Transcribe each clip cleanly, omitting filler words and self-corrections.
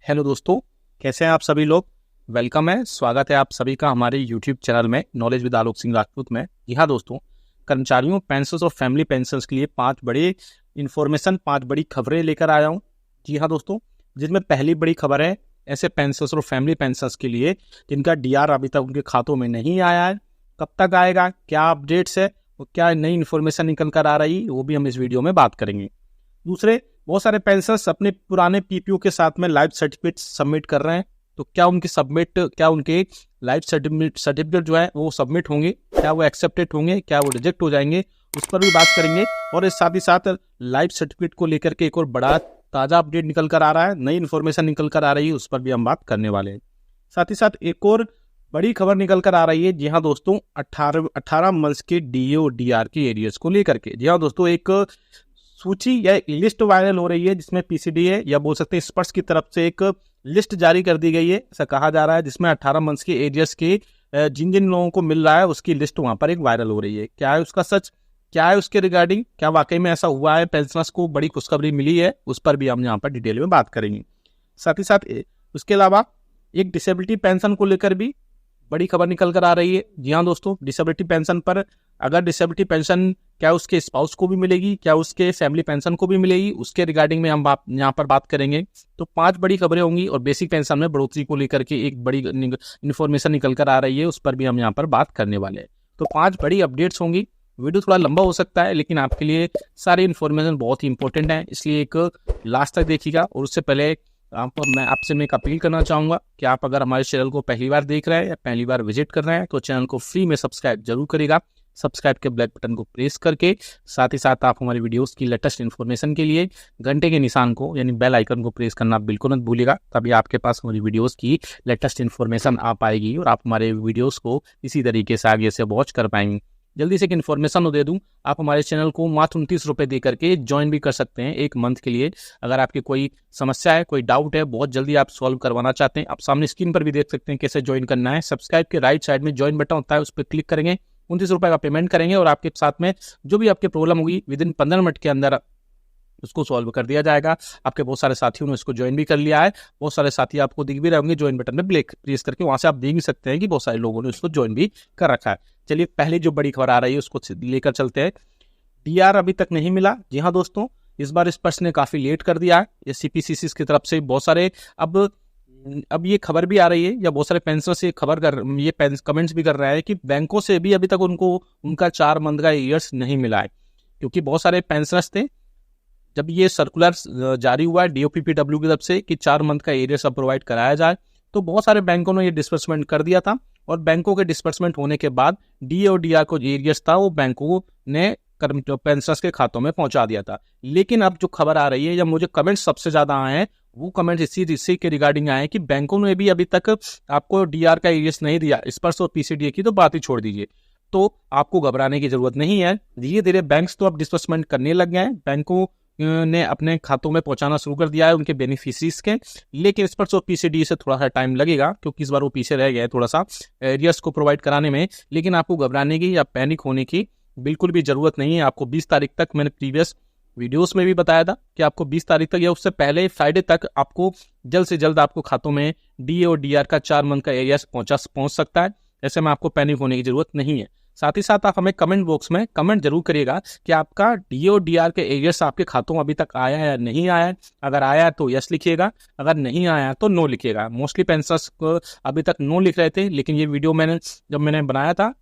Hello दोस्तों, कैसे हैं आप सभी लोग। वेलकम है, स्वागत है आप सभी का हमारे यूट्यूब चैनल में नॉलेज विद आलोक सिंह राजपूत में। जी हाँ दोस्तों, कर्मचारियों पेंशन्स और फैमिली पेंशन्स के लिए 5 बड़ी खबरें लेकर आया हूँ। जी हाँ दोस्तों, जिसमें पहली बड़ी खबर है ऐसे पेंशन्स और फैमिली पेंशन्स के लिए जिनका डीआर अभी तक उनके खातों में नहीं आया है, कब तक आएगा, क्या अपडेट्स है और क्या नई इन्फॉर्मेशन निकल कर आ रही है, वो भी हम इस वीडियो में बात करेंगे। दूसरे, बहुत सारे पेंशनर्स अपने पुराने पीपीओ के साथ में लाइफ सर्टिफिकेट सबमिट कर रहे हैं, तो क्या उनके लाइफ सर्टिफिकेट जो है वो सबमिट होंगे, क्या वो एक्सेप्टेड होंगे, क्या वो रिजेक्ट हो जाएंगे, उस पर भी बात करेंगे। और इस साथ ही साथ लाइफ सर्टिफिकेट को लेकर के एक और बड़ा ताज़ा अपडेट निकल कर आ रहा है, नई इन्फॉर्मेशन निकल कर आ रही है, उस पर भी हम बात करने वाले हैं। साथ ही साथ एक और बड़ी खबर निकल कर आ रही है। जी हाँ दोस्तों, 18 मंथ्स के डीए और डीआर के एरियर्स को लेकर के। जी हाँ दोस्तों, एक सूची या एक लिस्ट वायरल हो रही है जिसमें पीसीडीए या बोल सकते हैं स्पर्श की तरफ से एक लिस्ट जारी कर दी गई है, ऐसा कहा जा रहा है, जिसमें 18 मंथ्स के एरियर्स के जिन जिन लोगों को मिल रहा है उसकी लिस्ट वहां पर एक वायरल हो रही है। क्या है उसका सच, क्या है उसके रिगार्डिंग, क्या वाकई में ऐसा हुआ है, पेंशनर्स को बड़ी खुशखबरी मिली है, उस पर भी हम यहाँ पर डिटेल में बात करेंगे। साथ ही साथ उसके अलावा एक डिसेबिलिटी पेंशन को लेकर भी बड़ी खबर निकल कर आ रही है। जी हाँ दोस्तों, डिसेबिलिटी पेंशन पर अगर डिसेबिलिटी पेंशन क्या उसके स्पाउस को भी मिलेगी, क्या उसके फैमिली पेंशन को भी मिलेगी, उसके रिगार्डिंग में हम यहाँ पर बात करेंगे। तो 5 बड़ी खबरें होंगी और बेसिक पेंशन में बढ़ोतरी को लेकर के एक बड़ी इन्फॉर्मेशन निकल कर आ रही है, उस पर भी हम यहाँ पर बात करने वाले हैं। तो 5 बड़ी अपडेट्स होंगी। वीडियो थोड़ा लंबा हो सकता है, लेकिन आपके लिए सारी इन्फॉर्मेशन बहुत ही इंपॉर्टेंट है, इसलिए एक लास्ट तक देखिएगा। और उससे पहले मैं एक अपील करना चाहूँगा कि आप अगर हमारे चैनल को पहली बार देख रहे हैं या पहली बार विजिट कर रहे हैं तो चैनल को फ्री में सब्सक्राइब जरूर करिएगा। सब्सक्राइब के ब्लैक बटन को प्रेस करके साथ ही साथ आप हमारी वीडियोस की लेटेस्ट इन्फॉर्मेशन के लिए घंटे के निशान को यानी बेल आइकन को प्रेस करना बिल्कुल मत भूलिएगा, तभी आपके पास हमारी वीडियोस की लेटेस्ट इन्फॉर्मेशन आ पाएगी और आप हमारे वीडियोस को इसी तरीके से आगे से वॉच कर पाएंगे। जल्दी से एक इन्फॉर्मेशन दे दूं, आप हमारे चैनल को मात्र 29 रुपये दे करके ज्वाइन भी कर सकते हैं एक मंथ के लिए। अगर आपकी कोई समस्या है, कोई डाउट है, बहुत जल्दी आप सॉल्व करवाना चाहते हैं, आप सामने स्क्रीन पर भी देख सकते हैं कैसे ज्वाइन करना है। सब्सक्राइब के राइट साइड में ज्वाइन बटन होता है, उस पर क्लिक करेंगे, 29 रुपये का पेमेंट करेंगे और आपके साथ में जो भी आपकी प्रॉब्लम होगी विद इन 15 मिनट के अंदर उसको सॉल्व कर दिया जाएगा। आपके बहुत सारे साथियों ने इसको ज्वाइन भी कर लिया है, बहुत सारे साथी आपको दिख भी रहे होंगे ज्वाइन बटन में प्रेस करके, वहां से आप देख भी सकते हैं कि बहुत सारे लोगों ने उसको ज्वाइन भी कर रखा है। चलिए पहले जो बड़ी खबर आ रही है उसको लेकर चलते हैं। डीआर अभी तक नहीं मिला। जी हाँ दोस्तों, इस बार स्पर्श ने काफी लेट कर दिया है। ये सीपीसीसी की तरफ से बहुत सारे अब ये खबर भी आ रही है या बहुत सारे पेंशनर्स ये कमेंट्स भी कर रहे हैं कि बैंकों से भी अभी तक उनको उनका 4 मंथ का एरियर्स नहीं मिला है, क्योंकि बहुत सारे पेंशनर्स थे जब ये सर्कुलर जारी हुआ है डीओपीपीडब्ल्यू की तरफ से कि 4 मंथ का एरियर्स अब प्रोवाइड कराया जाए, तो बहुत सारे बैंकों ने ये डिस्बर्समेंट कर दिया था और बैंकों के डिस्बर्समेंट होने के बाद डीए और डीआर को जो एरियर्स था वो बैंकों ने पेंशनर्स के खातों में पहुंचा दिया था। लेकिन अब जो खबर आ रही है या मुझे कमेंट्स सबसे ज्यादा आए हैं वो कमेंट्स इसी के रिगार्डिंग आए हैं कि बैंकों ने भी अभी तक आपको डीआर का एरियर्स नहीं दिया। स्पर्श और पीसीडीए की तो बात ही छोड़ दीजिए, तो आपको घबराने की जरूरत नहीं है। धीरे धीरे बैंक्स तो अब डिस्बर्समेंट करने लग गए हैं, बैंकों ने अपने खातों में पहुंचाना शुरू कर दिया है उनके बेनिफिशरीज के, लेकिन इस पर तो पीसीडी से थोड़ा सा टाइम लगेगा क्योंकि इस बार वो पीछे रह गए थोड़ा सा एरियर्स को प्रोवाइड कराने में। लेकिन आपको घबराने की या पैनिक होने की बिल्कुल भी जरूरत नहीं है। आपको 20 तारीख तक, मैंने प्रीवियस वीडियोस में भी बताया था कि आपको 20 तारीख तक या उससे पहले फ्राइडे तक आपको जल्द से जल्द आपको खातों में डीए और डीआर का 4 मंथ का एरियर्स पहुंच सकता है। ऐसे में आपको पैनिक होने की जरूरत नहीं है। साथ ही साथ आप हमें कमेंट बॉक्स में कमेंट जरूर करिएगा कि आपका डीए और डीआर के एरियर्स आपके खातों में अभी तक आया है या नहीं आया है। अगर आया है तो यस लिखिएगा, अगर नहीं आया है तो नो लिखिएगा। मोस्टली पेंशनर्स को अभी तक नो लिख रहे थे, लेकिन ये वीडियो जब मैंने बनाया था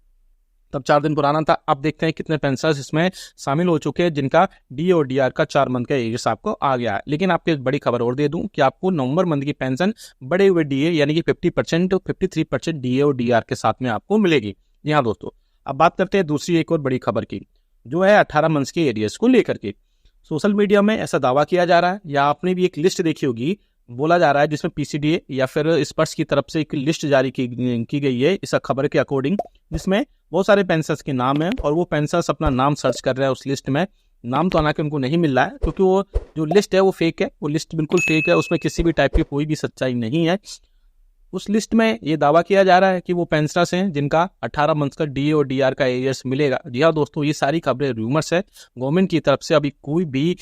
तब 4 दिन पुराना था। अब देखते हैं कितने पेंशनर्स इसमें शामिल हो चुके हैं जिनका डीए और डीआर का 4 मंथ का एरियर्स आपको आ गया है। लेकिन आपको एक बड़ी खबर और दे दूं कि आपको नवंबर मंथ की पेंशन बढ़े हुए डीए यानी कि 50% तो 53% डीए और डीआर के साथ में आपको मिलेगी। जी हाँ दोस्तों, अब बात करते हैं दूसरी एक और बड़ी खबर की, जो है 18 मंथ्स के एरियर्स को लेकर के। सोशल मीडिया में ऐसा दावा किया जा रहा है या आपने भी एक लिस्ट देखी होगी, बोला जा रहा है जिसमें पीसीडीए या फिर स्पर्श की तरफ से एक लिस्ट जारी की गई है इस खबर के अकॉर्डिंग, जिसमें बहुत सारे पेंशनर्स के नाम हैं और वो पेंशनर्स अपना नाम सर्च कर रहे हैं उस लिस्ट में। नाम तो हालांकि उनको नहीं मिल रहा है क्योंकि वो जो लिस्ट है वो फेक है, वो लिस्ट बिल्कुल फेक है, उसमें किसी भी टाइप की कोई भी सच्चाई नहीं है। उस लिस्ट में ये दावा किया जा रहा है कि वो पेंशनर्स हैं जिनका 18 मंथ का डीए और डीआर का एरियर्स मिलेगा। जी हाँ दोस्तों, ये सारी खबरें रूमर्स है, गवर्नमेंट की तरफ से अभी कोई भी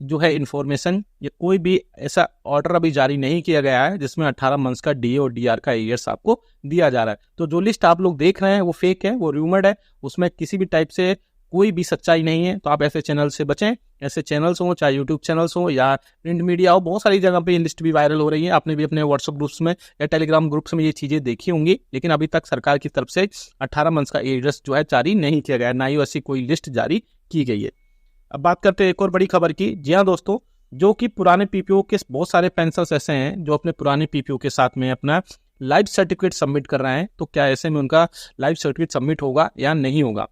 जो है इन्फॉर्मेशन या कोई भी ऐसा ऑर्डर अभी जारी नहीं किया गया है जिसमें 18 मंथ्स का डीए और डीआर का एरियर्स आपको दिया जा रहा है। तो जो लिस्ट आप लोग देख रहे हैं वो फेक है, वो र्यूमर्ड है, उसमें किसी भी टाइप से कोई भी सच्चाई नहीं है। तो आप ऐसे चैनल से बचें। ऐसे चैनल्स हो, चाहे यूट्यूब चैनल्स हो या प्रिंट मीडिया हो, बहुत सारी जगह पे ये लिस्ट भी वायरल हो रही है। आपने भी अपने व्हाट्सएप ग्रुप्स में या टेलीग्राम ग्रुप्स में ये चीज़ें देखी होंगी, लेकिन अभी तक सरकार की तरफ से 18 मंथ्स का एरियर्स जो है जारी नहीं किया गया है, ना ही ऐसी कोई लिस्ट जारी की गई है। अब बात करते हैं एक और बड़ी खबर की। जी हाँ दोस्तों, जो कि पुराने पीपीओ के बहुत सारे पेंशनर्स ऐसे हैं जो अपने पुराने पीपीओ के साथ में अपना लाइफ सर्टिफिकेट सबमिट कर रहे हैं, तो क्या ऐसे में उनका लाइफ सर्टिफिकेट सबमिट होगा या नहीं होगा?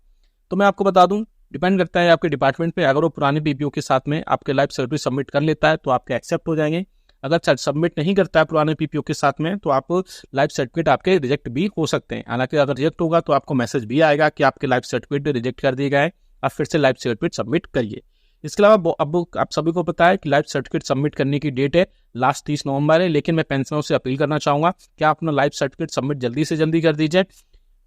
तो मैं आपको बता दूं, डिपेंड करता है आपके डिपार्टमेंट पे। अगर वो पुराने पीपीओ के साथ में आपके लाइफ सर्टिफिकेट सबमिट कर लेता है तो आपके एक्सेप्ट हो जाएंगे। अगर सबमिट नहीं करता है पुराने पीपीओ के साथ में तो आप लाइफ सर्टिफिकेट आपके रिजेक्ट भी हो सकते हैं। हालांकि अगर रिजेक्ट होगा तो आपको मैसेज भी आएगा कि आपके लाइफ सर्टिफिकेट रिजेक्ट कर दिए गए, आप फिर से लाइफ सर्टिफिकेट सबमिट करिए। इसके अलावा अब आप सभी को पता है कि लाइफ सर्टिफिकेट सबमिट करने की डेट है लास्ट 30 नवंबर है, लेकिन मैं पेंशनरों से अपील करना चाहूँगा कि आप अपना लाइफ सर्टिफिकेट सबमिट जल्दी से जल्दी कर दीजिए।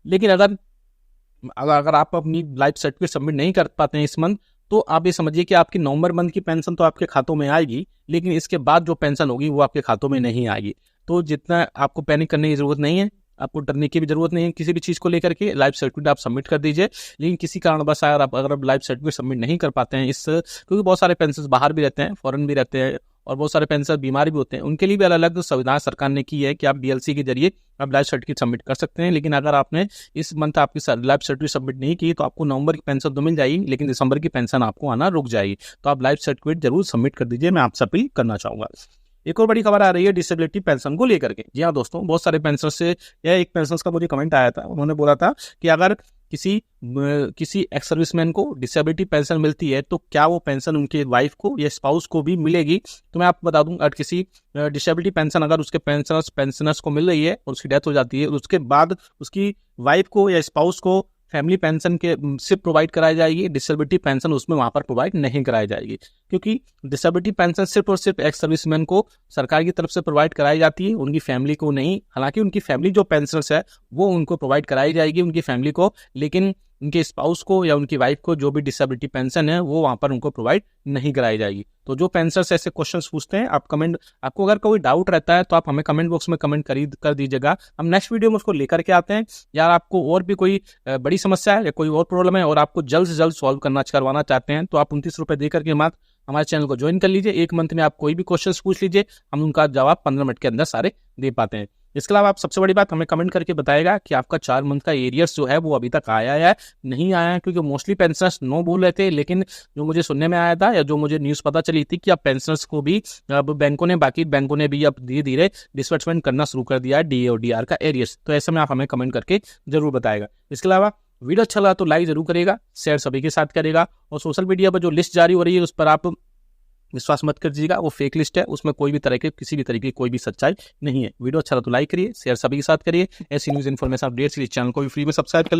लेकिन अगर आप अपनी लाइफ सर्टिफिकेट सबमिट नहीं कर पाते हैं इस मंथ, तो आप ये समझिए कि आपकी नवंबर मंथ की पेंशन तो आपके खातों में आएगी, लेकिन इसके बाद जो पेंशन होगी वो आपके खातों में नहीं आएगी। तो जितना आपको पैनिक करने की जरूरत नहीं है, आपको डरने की भी जरूरत नहीं है किसी भी चीज़ को लेकर के। लाइफ सर्टिफिकेट आप सबमिट कर दीजिए। लेकिन किसी कारणवश अगर आप लाइफ सर्टिफिकेट सबमिट नहीं कर पाते हैं क्योंकि बहुत सारे पेंशनर्स बाहर भी रहते हैं, फॉरेन भी रहते हैं, और बहुत सारे पेंशनर बीमार भी होते हैं, उनके लिए भी अलग अलग सुविधाएं सरकार ने की है कि आप बीएलसी के जरिए आप लाइफ सर्टिफिकेट सबमिट कर सकते हैं। लेकिन अगर आपने इस मंथ आपकी लाइफ सर्टिफिकेट सबमिट नहीं की तो आपको नवंबर की पेंशन तो मिल जाएगी, लेकिन दिसंबर की पेंशन आपको आना रुक जाएगी। तो आप लाइफ सर्टिफिकेट जरूर सबमिट कर दीजिए, मैं आपसे अपील करना चाहूंगा। एक और बड़ी खबर आ रही है डिसेबिलिटी पेंशन को लेकर के। जी हाँ दोस्तों, बहुत सारे पेंशनर से या एक पेंशनर्स का मुझे कमेंट आया था, उन्होंने बोला था कि अगर किसी एक्स सर्विसमैन को डिसेबिलिटी पेंशन मिलती है तो क्या वो पेंशन उनके वाइफ को या स्पाउस को भी मिलेगी। तो मैं आपको बता दूं, अगर किसी डिसेबिलिटी पेंशन अगर उसके पेंशनर्स को मिल रही है और उसकी डेथ हो जाती है, उसके बाद उसकी वाइफ को या स्पाउस को फैमिली पेंशन के सिर्फ प्रोवाइड कराई जाएगी, डिसेबिलिटी पेंशन उसमें वहां पर प्रोवाइड नहीं कराई जाएगी। क्योंकि डिसेबिलिटी पेंशन सिर्फ और सिर्फ एक्स सर्विसमैन को सरकार की तरफ से प्रोवाइड कराई जाती है, उनकी फैमिली को नहीं। हालांकि उनकी फैमिली जो पेंशनर्स है वो उनको प्रोवाइड कराई जाएगी, उनकी फैमिली को, लेकिन उनके स्पाउस को या उनकी वाइफ को जो भी डिसेबिलिटी पेंशन है वो वहां पर उनको प्रोवाइड नहीं कराई जाएगी। तो जो पेंशनर्स ऐसे क्वेश्चंस पूछते हैं, आपको अगर कोई डाउट रहता है तो आप हमें कमेंट बॉक्स में कमेंट कर दीजिएगा। हम नेक्स्ट वीडियो में उसको लेकर के आते हैं। यार आपको और भी कोई बड़ी समस्या है या कोई और प्रॉब्लम है और आपको जल्द से जल्द सॉल्व करवाना चाहते हैं तो आप 29 रुपये दे करके मात्र हमारे चैनल को ज्वाइन कर लीजिए। एक मंथ में आप कोई भी क्वेश्चन पूछ लीजिए, हम उनका जवाब 15 मिनट के अंदर सारे दे पाते हैं। इसके अलावा आप सबसे बड़ी बात हमें कमेंट करके बताएगा कि आपका 4 मंथ का एरियर्स जो है वो अभी तक आया है नहीं आया है। क्योंकि मोस्टली पेंशनर्स नो बोल रहे थे, लेकिन जो मुझे सुनने में आया था या जो मुझे न्यूज़ पता चली थी कि अब पेंशनर्स को भी अब बाकी बैंकों ने भी अब धीरे धीरे डिसबर्समेंट करना शुरू कर दिया है डीए और डीआर का एरियर्स। तो ऐसे में आप हमें कमेंट करके जरूर बताएगा। इसके अलावा वीडियो अच्छा लगा तो लाइक जरूर करेगा, शेयर सभी के साथ करेगा, और सोशल मीडिया पर जो लिस्ट जारी हो रही है उस पर आप विश्वास मत करिएगा, वो फेक लिस्ट है, उसमें कोई भी तरह के किसी भी तरीके की कोई भी सच्चाई नहीं है। वीडियो अच्छा लगा तो लाइक करिए, शेयर सभी के साथ करिए। ऐसी न्यूज़ इन्फॉर्मेशन अपडेट्स के लिए चैनल को भी फ्री में सब्सक्राइब कर